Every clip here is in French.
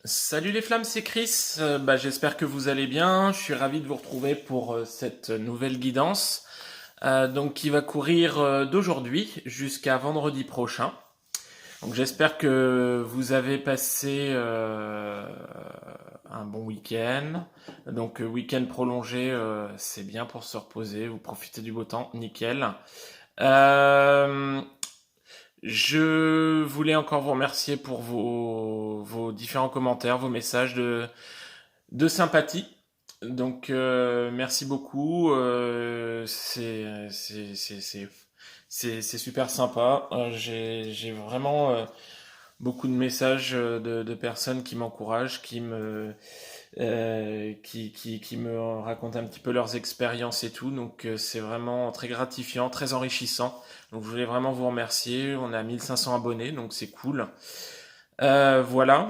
Salut les flammes, c'est Chris. J'espère que vous allez bien. Je suis ravi de vous retrouver pour cette nouvelle guidance, qui va courir d'aujourd'hui jusqu'à vendredi prochain. Donc j'espère que vous avez passé un bon week-end. Week-end prolongé, c'est bien pour se reposer. Vous profitez du beau temps, nickel. Euh, je voulais encore vous remercier pour vos différents commentaires, vos messages de sympathie. Merci beaucoup. C'est super sympa. J'ai vraiment beaucoup de messages de personnes qui m'encouragent, qui me racontent un petit peu leurs expériences et tout. C'est vraiment très gratifiant, très enrichissant. Donc je voulais vraiment vous remercier. On a 1500 abonnés, donc c'est cool. Voilà.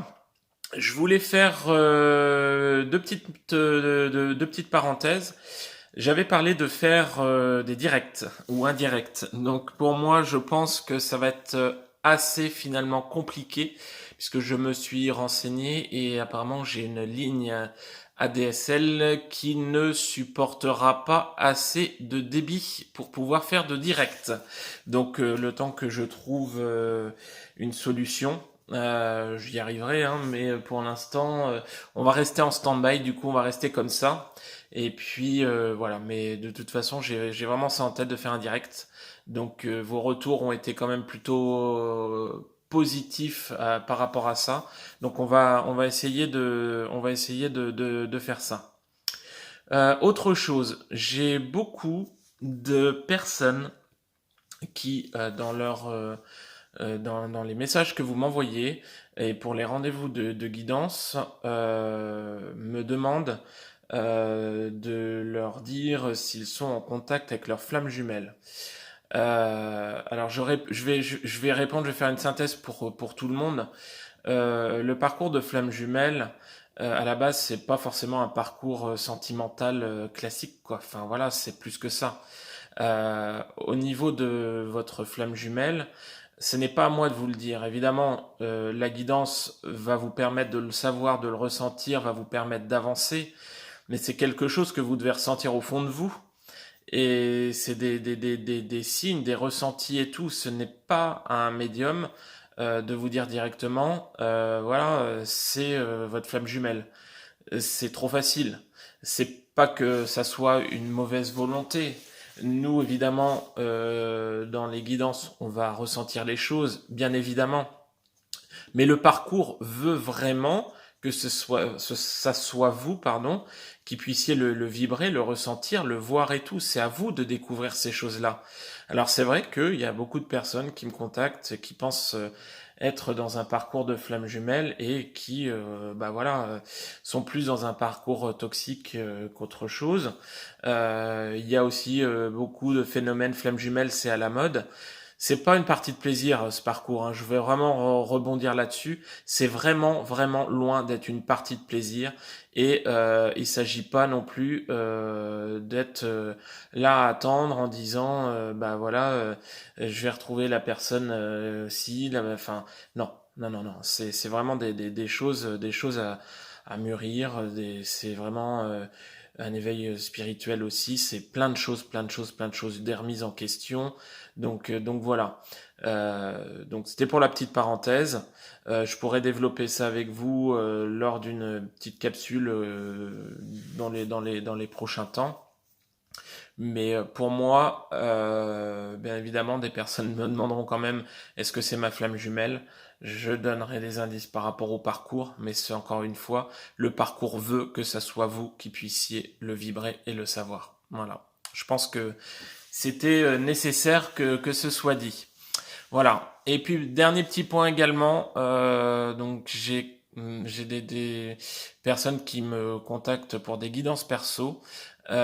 Je voulais faire deux petites parenthèses. J'avais parlé de faire des directs ou indirects. Donc pour moi, je pense que ça va être assez finalement compliqué puisque je me suis renseigné et apparemment j'ai une ligne ADSL qui ne supportera pas assez de débit pour pouvoir faire de direct. Le temps que je trouve une solution, j'y arriverai, hein, mais pour l'instant, on va rester en stand-by, du coup on va rester comme ça. Et puis voilà, mais de toute façon, j'ai vraiment ça en tête de faire un direct. Vos retours ont été quand même plutôt positifs par rapport à ça. Donc on va essayer de faire ça. Autre chose, j'ai beaucoup de personnes qui dans les messages que vous m'envoyez et pour les rendez-vous de guidance me demandent de leur dire s'ils sont en contact avec leurs flammes jumelles. Je vais répondre, je vais faire une synthèse pour tout le monde. Le parcours de flammes jumelles, à la base, c'est pas forcément un parcours sentimental classique, quoi. Enfin voilà, c'est plus que ça. Au niveau de votre flamme jumelle, ce n'est pas à moi de vous le dire. Évidemment, la guidance va vous permettre de le savoir, de le ressentir, va vous permettre d'avancer, mais c'est quelque chose que vous devez ressentir au fond de vous. Et c'est des signes, des ressentis et tout. Ce n'est pas à un médium de vous dire directement, c'est votre flamme jumelle. C'est trop facile. C'est pas que ça soit une mauvaise volonté. Nous, évidemment, dans les guidances, on va ressentir les choses, bien évidemment. Mais le parcours veut vraiment que ça soit vous, pardon, qui puissiez le vibrer, le ressentir, le voir et tout. C'est à vous de découvrir ces choses-là. Alors c'est vrai qu'il y a beaucoup de personnes qui me contactent, qui pensent être dans un parcours de flamme jumelle et qui, sont plus dans un parcours toxique qu'autre chose. Il y a aussi beaucoup de phénomènes flamme jumelle, c'est à la mode. C'est pas une partie de plaisir ce parcours, hein. Je vais vraiment rebondir là-dessus. C'est vraiment vraiment loin d'être une partie de plaisir et il s'agit pas non plus d'être là à attendre en disant je vais retrouver la personne enfin non non non non c'est vraiment des choses à mûrir. C'est vraiment un éveil spirituel aussi. C'est plein de choses, des remises en question. Voilà. C'était pour la petite parenthèse. Je pourrais développer ça avec vous lors d'une petite capsule dans les prochains temps. Mais pour moi, bien évidemment, des personnes me demanderont quand même est-ce que c'est ma flamme jumelle. Je donnerai des indices par rapport au parcours, mais c'est encore une fois, le parcours veut que ça soit vous qui puissiez le vibrer et le savoir. Voilà. Je pense que c'était nécessaire que ce soit dit. Voilà. Et puis dernier petit point également. J'ai des personnes qui me contactent pour des guidances perso. Il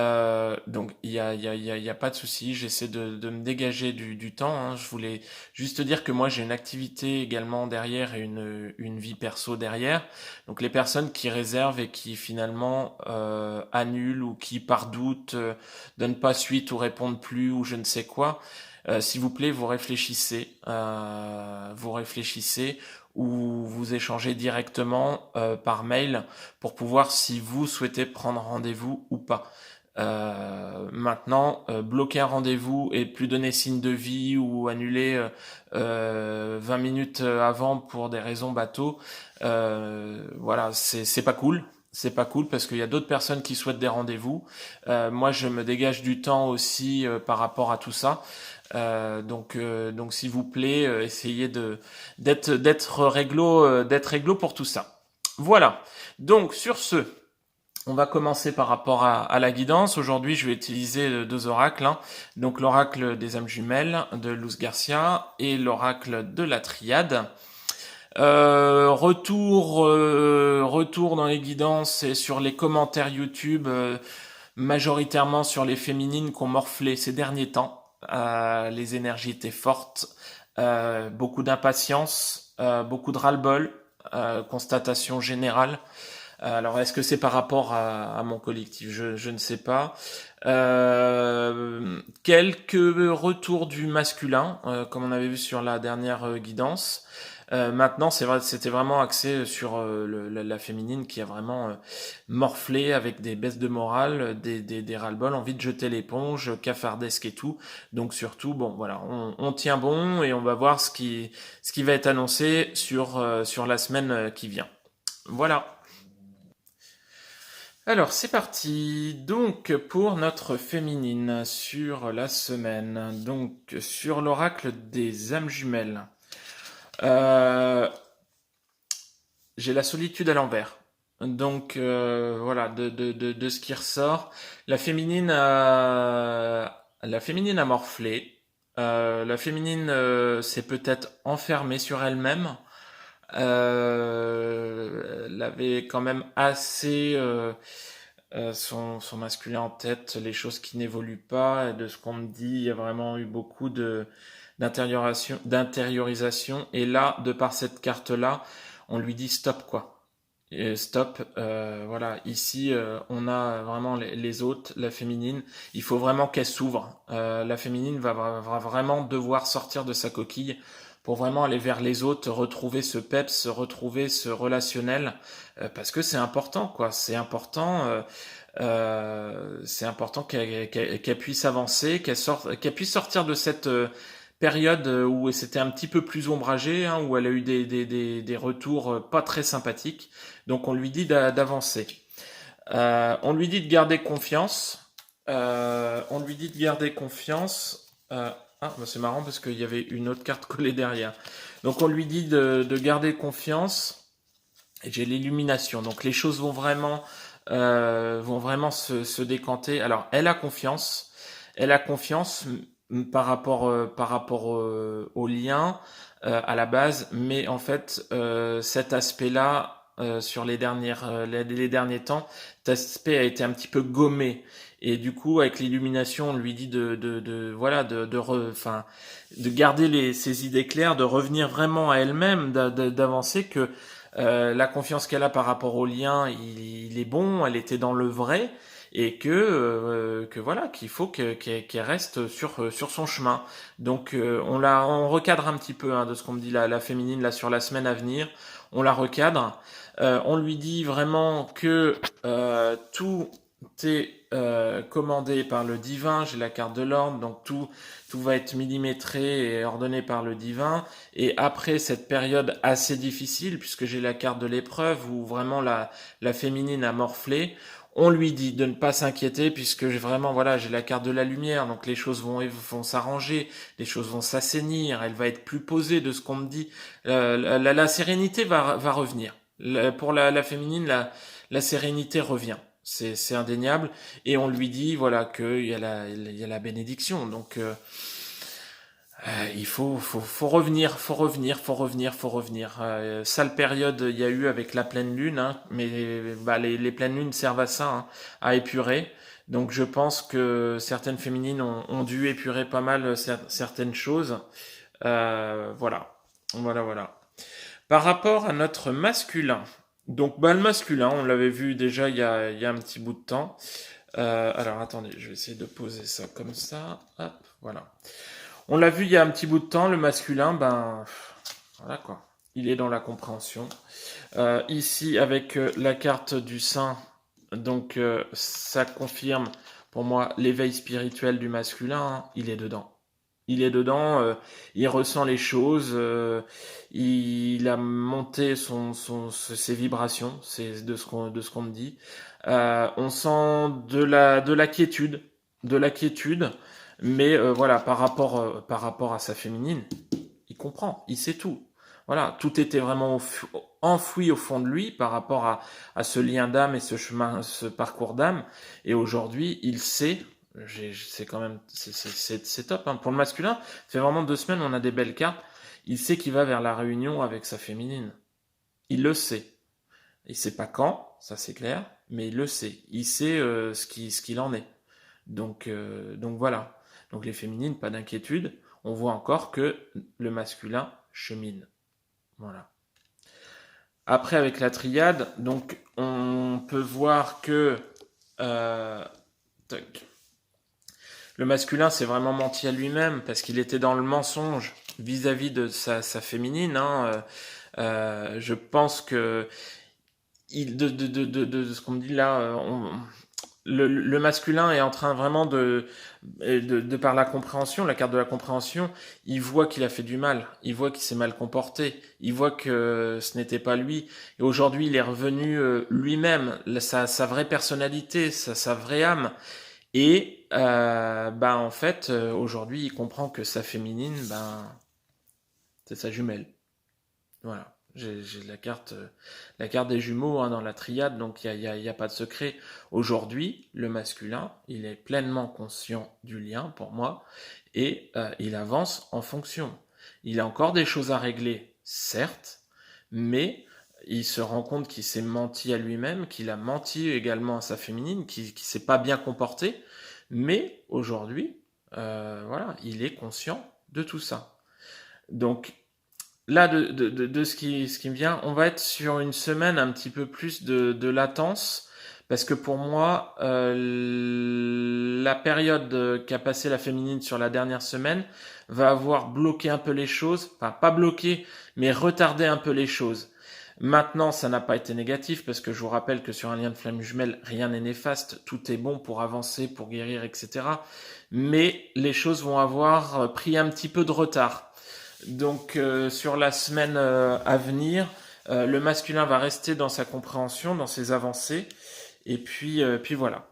y a pas de souci. J'essaie de me dégager du temps, hein. Je voulais juste dire que moi j'ai une activité également derrière et une vie perso derrière. Donc les personnes qui réservent et qui finalement annulent ou qui par doute donnent pas suite ou répondent plus ou je ne sais quoi. s'il vous plaît, vous réfléchissez ou vous échangez directement par mail pour pouvoir si vous souhaitez prendre rendez-vous ou pas. Maintenant, bloquer un rendez-vous et plus donner signe de vie ou annuler 20 minutes avant pour des raisons bateau, voilà, c'est pas cool. C'est pas cool parce qu'il y a d'autres personnes qui souhaitent des rendez-vous. Moi, je me dégage du temps aussi par rapport à tout ça. Donc s'il vous plaît, essayez d'être réglo pour tout ça. Voilà. Donc sur ce, on va commencer par rapport à la guidance. Aujourd'hui, je vais utiliser deux oracles, hein. Donc l'oracle des âmes jumelles de Luz Garcia et l'oracle de la triade. Retour dans les guidances et sur les commentaires YouTube, majoritairement sur les féminines qui ont morflé ces derniers temps. Les énergies étaient fortes, beaucoup d'impatience, beaucoup de ras-le-bol, constatation générale. Alors, est-ce que c'est par rapport à mon collectif? Je ne sais pas. Quelques retours du masculin, comme on avait vu sur la dernière guidance. Maintenant, c'est vrai, c'était vraiment axé sur la féminine qui a vraiment morflé avec des baisses de morale, des ras-le-bol, envie de jeter l'éponge, cafardesque et tout. Donc surtout, bon, voilà, on tient bon et on va voir ce qui va être annoncé sur la semaine qui vient. Voilà. Alors c'est parti, donc pour notre féminine sur la semaine, donc sur l'oracle des âmes jumelles. J'ai la solitude à l'envers. Donc voilà, de ce qui ressort. La féminine a morflé. La féminine s'est peut-être enfermée sur elle-même. Elle avait quand même assez son masculin en tête, les choses qui n'évoluent pas. Et de ce qu'on me dit, il y a vraiment eu beaucoup d'intériorisation. Et là, de par cette carte-là, on lui dit stop quoi. Et stop, voilà. Ici, on a vraiment les autres, la féminine. Il faut vraiment qu'elle s'ouvre. La féminine va vraiment devoir sortir de sa coquille pour vraiment aller vers les autres, retrouver ce peps, retrouver ce relationnel, parce que c'est important, quoi. C'est important qu'elle puisse avancer, qu'elle puisse sortir de cette période où c'était un petit peu plus ombragé, hein, où elle a eu des retours pas très sympathiques. Donc on lui dit d'avancer. On lui dit de garder confiance. On lui dit de garder confiance. Bah c'est marrant parce qu'il y avait une autre carte collée derrière. Donc on lui dit de garder confiance. Et j'ai l'illumination. Donc les choses vont vraiment se décanter. Alors elle a confiance. Elle a confiance par rapport au lien à la base. Mais en fait, cet aspect-là, sur les derniers temps, cet aspect a été un petit peu gommé. Et du coup, avec l'illumination, on lui dit de garder ses idées claires, de revenir vraiment à elle-même, d'avancer, que la confiance qu'elle a par rapport au lien, il est bon, elle était dans le vrai, et que voilà, qu'il faut qu'elle reste sur son chemin. Donc on recadre un petit peu, hein, de ce qu'on me dit la féminine là sur la semaine à venir. On la recadre. On lui dit vraiment que tout est commandé par le divin. J'ai la carte de l'ordre, donc tout va être millimétré et ordonné par le divin. Et après cette période assez difficile, puisque j'ai la carte de l'épreuve où vraiment la féminine a morflé, on lui dit de ne pas s'inquiéter, puisque vraiment, voilà, j'ai la carte de la lumière, donc les choses vont s'arranger, les choses vont s'assainir, elle va être plus posée, de ce qu'on me dit. La sérénité va revenir. Pour la féminine, la sérénité revient. C'est indéniable. Et on lui dit, voilà, qu'il y a la bénédiction. Donc il faut revenir. Sale période il y a eu avec la pleine lune, hein, mais bah, les pleines lunes servent à ça, hein, à épurer. Donc je pense que certaines féminines ont dû épurer pas mal certaines choses. Voilà. Par rapport à notre masculin, donc bah, le masculin, on l'avait vu déjà il y a un petit bout de temps. Alors attendez, je vais essayer de poser ça comme ça. Hop, voilà. On l'a vu il y a un petit bout de temps, le masculin, ben voilà quoi. Il est dans la compréhension. Ici, avec la carte du saint, donc ça confirme pour moi l'éveil spirituel du masculin. Hein. Il est dedans. Il est dedans, il ressent les choses, il a monté ses vibrations, c'est de ce qu'on me dit. On sent de la quiétude, mais voilà, par rapport à sa féminine, il comprend, il sait tout. Voilà, tout était vraiment enfoui au fond de lui par rapport à ce lien d'âme et ce chemin, ce parcours d'âme. Et aujourd'hui, il sait. C'est quand même, c'est top. Hein. Pour le masculin, ça fait vraiment 2 semaines, on a des belles cartes. Il sait qu'il va vers la réunion avec sa féminine. Il le sait. Il sait pas quand, ça c'est clair, mais il le sait. Il sait ce qu'il en est. Donc voilà. Donc les féminines, pas d'inquiétude. On voit encore que le masculin chemine. Voilà. Après, avec la triade, donc on peut voir que euh, le masculin s'est vraiment menti à lui-même parce qu'il était dans le mensonge vis-à-vis de sa féminine. Hein. Je pense que de ce qu'on me dit là, le masculin est en train vraiment de par la compréhension, la carte de la compréhension, il voit qu'il a fait du mal, il voit qu'il s'est mal comporté, il voit que ce n'était pas lui. Et aujourd'hui, il est revenu lui-même, sa vraie personnalité, sa vraie âme. Et bah en fait, aujourd'hui, il comprend que sa féminine, ben c'est sa jumelle. Voilà. J'ai la carte des jumeaux hein, dans la triade, donc y a pas de secret. Aujourd'hui, le masculin, il est pleinement conscient du lien pour moi et il avance en fonction. Il a encore des choses à régler, certes, mais il se rend compte qu'il s'est menti à lui-même, qu'il a menti également à sa féminine, qu'il s'est pas bien comporté, mais aujourd'hui, voilà, il est conscient de tout ça. Donc là, de ce qui me vient, on va être sur une semaine un petit peu plus de latence, parce que pour moi, la période qu'a passé la féminine sur la dernière semaine va avoir bloqué un peu les choses, enfin pas bloqué, mais retardé un peu les choses. Maintenant, ça n'a pas été négatif, parce que je vous rappelle que sur un lien de flamme jumelle, rien n'est néfaste, tout est bon pour avancer, pour guérir, etc. Mais les choses vont avoir pris un petit peu de retard. Donc sur la semaine à venir, le masculin va rester dans sa compréhension, dans ses avancées, et puis voilà.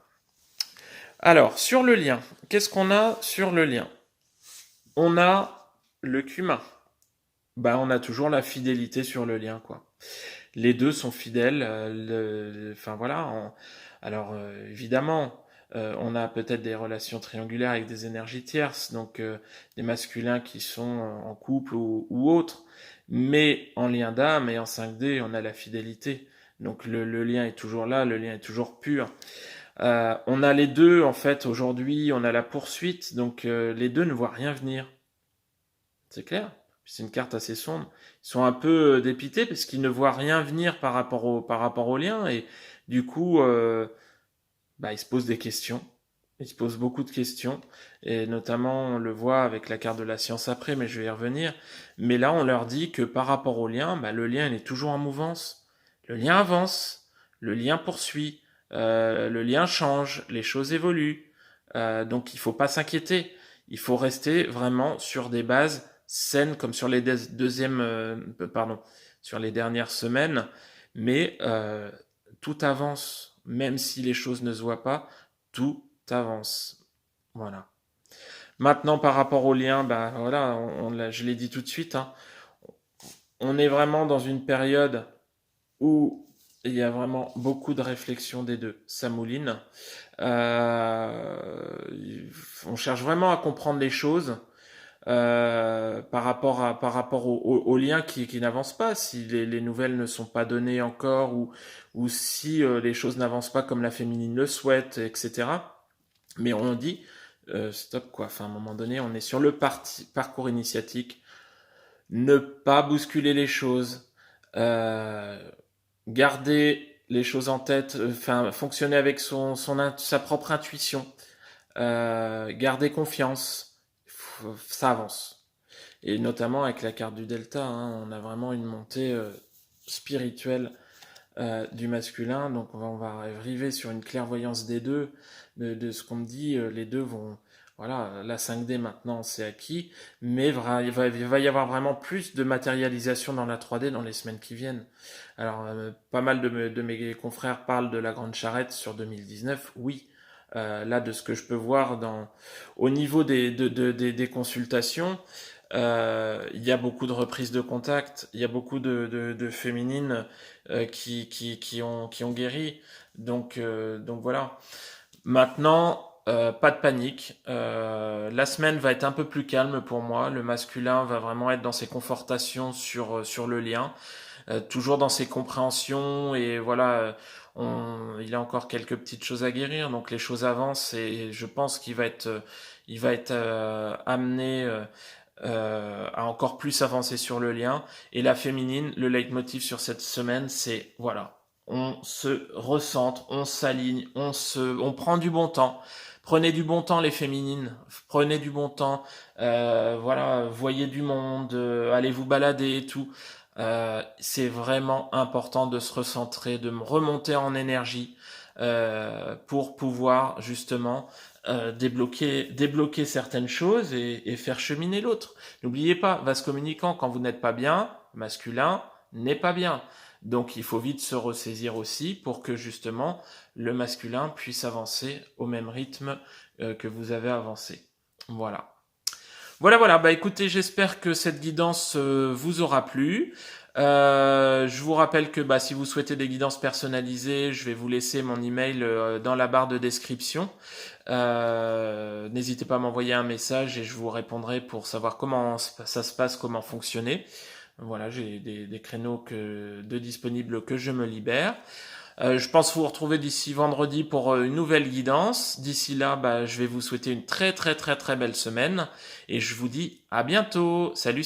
Alors sur le lien, qu'est-ce qu'on a sur le lien? On a le cumin. Bah on a toujours la fidélité sur le lien quoi. Les deux sont fidèles. Enfin voilà. Alors évidemment, on a peut-être des relations triangulaires avec des énergies tierces, donc des masculins qui sont en couple ou autres, mais en lien d'âme et en 5D, on a la fidélité. Donc le lien est toujours là, le lien est toujours pur. On a les deux en fait aujourd'hui, on a la poursuite, donc les deux ne voient rien venir. C'est clair. C'est une carte assez sombre. Ils sont un peu dépités parce qu'ils ne voient rien venir par rapport au lien et du coup, bah, ils se posent des questions. Ils se posent beaucoup de questions et notamment on le voit avec la carte de la science après, mais je vais y revenir. Mais là, on leur dit que par rapport au lien, bah, le lien il est toujours en mouvance. Le lien avance, le lien poursuit, le lien change, les choses évoluent. Donc il faut pas s'inquiéter. Il faut rester vraiment sur des bases saines comme sur les sur les dernières semaines. Mais tout avance, même si les choses ne se voient pas, tout avance. Voilà. Maintenant, par rapport au lien, bah voilà, je l'ai dit tout de suite, hein, on est vraiment dans une période où il y a vraiment beaucoup de réflexion des deux. Ça mouline. Euh, on cherche vraiment à comprendre les choses par rapport au lien qui n'avance pas, si les nouvelles ne sont pas données encore ou si les choses n'avancent pas comme la féminine le souhaite, etc. Mais on dit stop quoi. Enfin, à un moment donné, on est sur le parcours initiatique. Ne pas bousculer les choses. Euh, Garder les choses en tête. Enfin, fonctionner avec sa propre intuition. Garder confiance. ça avance. Et notamment avec la carte du Delta, hein, on a vraiment une montée spirituelle du masculin. Donc on va arriver sur une clairvoyance des deux, de ce qu'on me dit. Les deux vont, voilà, la 5D maintenant c'est acquis, mais il va y avoir vraiment plus de matérialisation dans la 3D dans les semaines qui viennent. Alors pas mal de mes confrères parlent de la grande charrette sur 2019, oui. Là, de ce que je peux voir au niveau des consultations, il y a beaucoup de reprises de contact, il y a beaucoup de féminines qui ont guéri. Donc voilà. Maintenant, pas de panique. La semaine va être un peu plus calme pour moi. Le masculin va vraiment être dans ses confortations sur le lien, toujours dans ses compréhensions et voilà. Il a encore quelques petites choses à guérir, donc les choses avancent et je pense il va être amené à encore plus avancer sur le lien. Et la féminine, le leitmotiv sur cette semaine, c'est voilà, on se recentre, on s'aligne, on prend du bon temps. Prenez du bon temps les féminines, prenez du bon temps, voilà, voyez du monde, allez vous balader et tout. C'est vraiment important de se recentrer, de me remonter en énergie pour pouvoir justement débloquer certaines choses et faire cheminer l'autre. N'oubliez pas, vase communicant, quand vous n'êtes pas bien, masculin n'est pas bien. Donc il faut vite se ressaisir aussi pour que justement le masculin puisse avancer au même rythme que vous avez avancé. Voilà. Voilà. Bah écoutez, j'espère que cette guidance vous aura plu. Je vous rappelle que bah, si vous souhaitez des guidances personnalisées, je vais vous laisser mon email dans la barre de description. N'hésitez pas à m'envoyer un message et je vous répondrai pour savoir comment ça se passe, comment fonctionner. Voilà, j'ai des créneaux de disponibles que je me libère. Je pense vous retrouver d'ici vendredi pour une nouvelle guidance. D'ici là, bah, je vais vous souhaiter une très très très très belle semaine et je vous dis à bientôt. Salut.